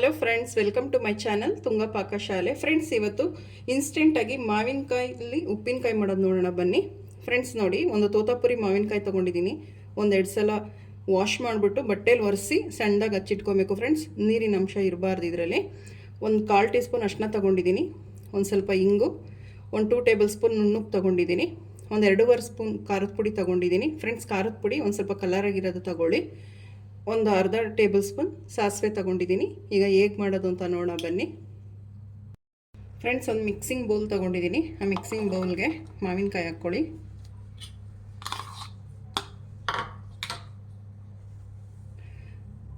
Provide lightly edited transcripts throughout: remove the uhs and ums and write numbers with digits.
Hello friends, welcome to my channel Tunga Pakashale. Friends, ಇವತ್ತು ಇನ್ಸ್ಟೆಂಟಾಗಿ ಮಾವಿನಕಾಯಲ್ಲಿ ಉಪ್ಪಿನಕಾಯಿ ಮಾಡೋದು ನೋಡೋಣ ಬನ್ನಿ. ಫ್ರೆಂಡ್ಸ್ ನೋಡಿ, ಒಂದು ತೋತಾಪುರಿ ಮಾವಿನಕಾಯಿ ತೊಗೊಂಡಿದ್ದೀನಿ. ಒಂದೆರಡು ಸಲ ವಾಶ್ ಮಾಡಿಬಿಟ್ಟು ಬಟ್ಟೆಲಿ ಒರೆಸಿ ಸಣ್ಣದಾಗಿ ಹಚ್ಚಿಟ್ಕೊಬೇಕು ಫ್ರೆಂಡ್ಸ್. ನೀರಿನ ಅಂಶ ಇರಬಾರ್ದು ಇದರಲ್ಲಿ. ಒಂದು 1/4 ಟೀ ಸ್ಪೂನ್ ಅರಿಶಿನ ತೊಗೊಂಡಿದ್ದೀನಿ. ಒಂದು ಸ್ವಲ್ಪ ಇಂಗು, ಒಂದು 2 ಟೇಬಲ್ ಸ್ಪೂನ್ ನುಣ್ಣುಪ್ಪು ತೊಗೊಂಡಿದ್ದೀನಿ. ಒಂದು 2.5 ಸ್ಪೂನ್ ಖಾರದ ಪುಡಿ ತೊಗೊಂಡಿದ್ದೀನಿ. ಫ್ರೆಂಡ್ಸ್, ಖಾರದ ಪುಡಿ ಒಂದು ಸ್ವಲ್ಪ ಕಲರಾಗಿರೋದು ತೊಗೊಳ್ಳಿ. ಒಂದು ಅರ್ಧ ಟೇಬಲ್ ಸ್ಪೂನ್ ಸಾಸಿವೆ ತೊಗೊಂಡಿದ್ದೀನಿ. ಈಗ ಹೇಗೆ ಮಾಡೋದು ಅಂತ ನೋಡೋಣ ಬನ್ನಿ. ಫ್ರೆಂಡ್ಸ್, ಒಂದು ಮಿಕ್ಸಿಂಗ್ ಬೌಲ್ ತೊಗೊಂಡಿದ್ದೀನಿ. ಆ ಮಿಕ್ಸಿಂಗ್ ಬೌಲ್ಗೆ ಮಾವಿನಕಾಯಿ ಹಾಕ್ಕೊಳ್ಳಿ.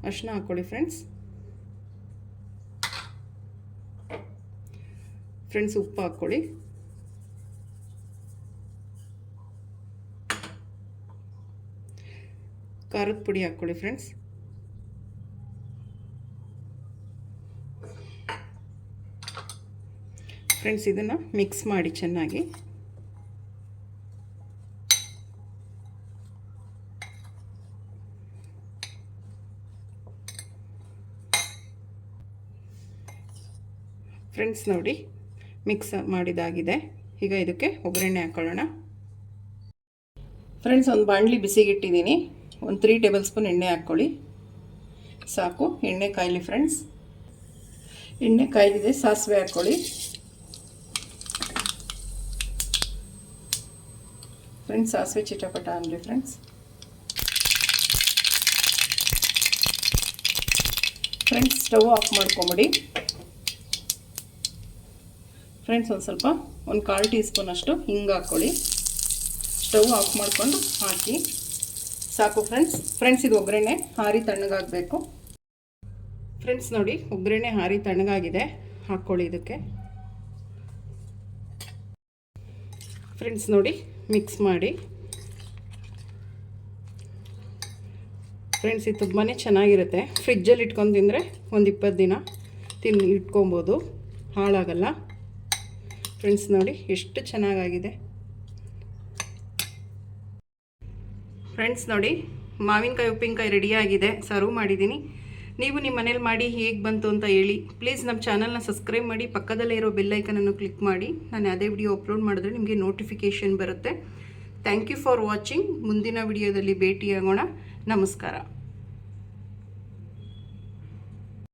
ಅರಿಶಿನ ಹಾಕ್ಕೊಳ್ಳಿ ಫ್ರೆಂಡ್ಸ್, ಉಪ್ಪು ಹಾಕ್ಕೊಳ್ಳಿ. ಖಾರದ ಪುಡಿ ಹಾಕ್ಕೊಳ್ಳಿ ಫ್ರೆಂಡ್ಸ್. ಇದನ್ನು ಮಿಕ್ಸ್ ಮಾಡಿ ಚೆನ್ನಾಗಿ. ಫ್ರೆಂಡ್ಸ್ ನೋಡಿ, ಮಿಕ್ಸ್ ಮಾಡಿದಾಗಿದೆ. ಈಗ ಇದಕ್ಕೆ ಒಗ್ಗರಣೆ ಹಾಕೊಳ್ಳೋಣ. ಫ್ರೆಂಡ್ಸ್, ಒಂದು ಬಾಣಲಿ ಬಿಸಿಗಿಟ್ಟಿದ್ದೀನಿ. ಒಂದು 3 ಟೇಬಲ್ ಸ್ಪೂನ್ ಎಣ್ಣೆ ಹಾಕ್ಕೊಳ್ಳಿ. ಸಾಕು, ಎಣ್ಣೆ ಕಾಯಲಿ ಫ್ರೆಂಡ್ಸ್. ಎಣ್ಣೆ ಕಾಯ್ದಿದೆ, ಸಾಸಿವೆ ಹಾಕ್ಕೊಳ್ಳಿ. ಫ್ರೆಂಡ್ಸ್, ಸಾಸಿವೆ ಚಿಟಪಟ ಅನ್ನಲಿ ಫ್ರೆಂಡ್ಸ್. ಸ್ಟವ್ ಆಫ್ ಮಾಡ್ಕೊಂಬಿಡಿ. ಫ್ರೆಂಡ್ಸ್, ಒಂದು 1/4 ಟೀ ಸ್ಪೂನ್ ಅಷ್ಟು ಹಿಂಗೆ ಹಾಕ್ಕೊಳ್ಳಿ. ಸ್ಟವ್ ಆಫ್ ಮಾಡಿಕೊಂಡು ಹಾಕಿ. ಸಾಕು ಫ್ರೆಂಡ್ಸ್, ಇದು ಒಗ್ಗರಣೆ ಹಾರಿ ತಣ್ಣಗಾಗಬೇಕು. ಫ್ರೆಂಡ್ಸ್ ನೋಡಿ, ಒಗ್ಗರಣೆ ಹಾರಿ ತಣ್ಣಗಾಗಿದೆ. ಹಾಕ್ಕೊಳ್ಳಿ ಇದಕ್ಕೆ. ಫ್ರೆಂಡ್ಸ್ ನೋಡಿ, ಮಿಕ್ಸ್ ಮಾಡಿ. ಫ್ರೆಂಡ್ಸ್, ಇದು ತುಂಬಾ ಚೆನ್ನಾಗಿರುತ್ತೆ. ಫ್ರಿಜ್ಜಲ್ಲಿ ಇಟ್ಕೊಂಡು ತಿಂದರೆ ಒಂದು 20 ದಿನ ಇಟ್ಕೊಬೋದು, ಹಾಳಾಗಲ್ಲ. ಫ್ರೆಂಡ್ಸ್ ನೋಡಿ, ಎಷ್ಟು ಚೆನ್ನಾಗಾಗಿದೆ. ಫ್ರೆಂಡ್ಸ್ ನೋಡಿ, ಮಾವಿನಕಾಯಿ ಉಪ್ಪಿನಕಾಯಿ ರೆಡಿಯಾಗಿದೆ. ಸರ್ವ್ ಮಾಡಿದ್ದೀನಿ. ನೀವು ನಿಮ್ಮ ಮನೇಲಿ ಮಾಡಿ ಹೇಗೆ ಬಂತು ಅಂತ ಹೇಳಿ. ಪ್ಲೀಸ್ ನಮ್ಮ ಚಾನಲ್ನ ಸಬ್ಸ್ಕ್ರೈಬ್ ಮಾಡಿ, ಪಕ್ಕದಲ್ಲೇ ಇರೋ ಬೆಲ್ಲೈಕನನ್ನು ಕ್ಲಿಕ್ ಮಾಡಿ. ನಾನು ಯಾವುದೇ ವಿಡಿಯೋ ಅಪ್ಲೋಡ್ ಮಾಡಿದ್ರೆ ನಿಮಗೆ ನೋಟಿಫಿಕೇಷನ್ ಬರುತ್ತೆ. Thank you for watching. ಮುಂದಿನ ವಿಡಿಯೋದಲ್ಲಿ ಭೇಟಿಯಾಗೋಣ. ನಮಸ್ಕಾರ.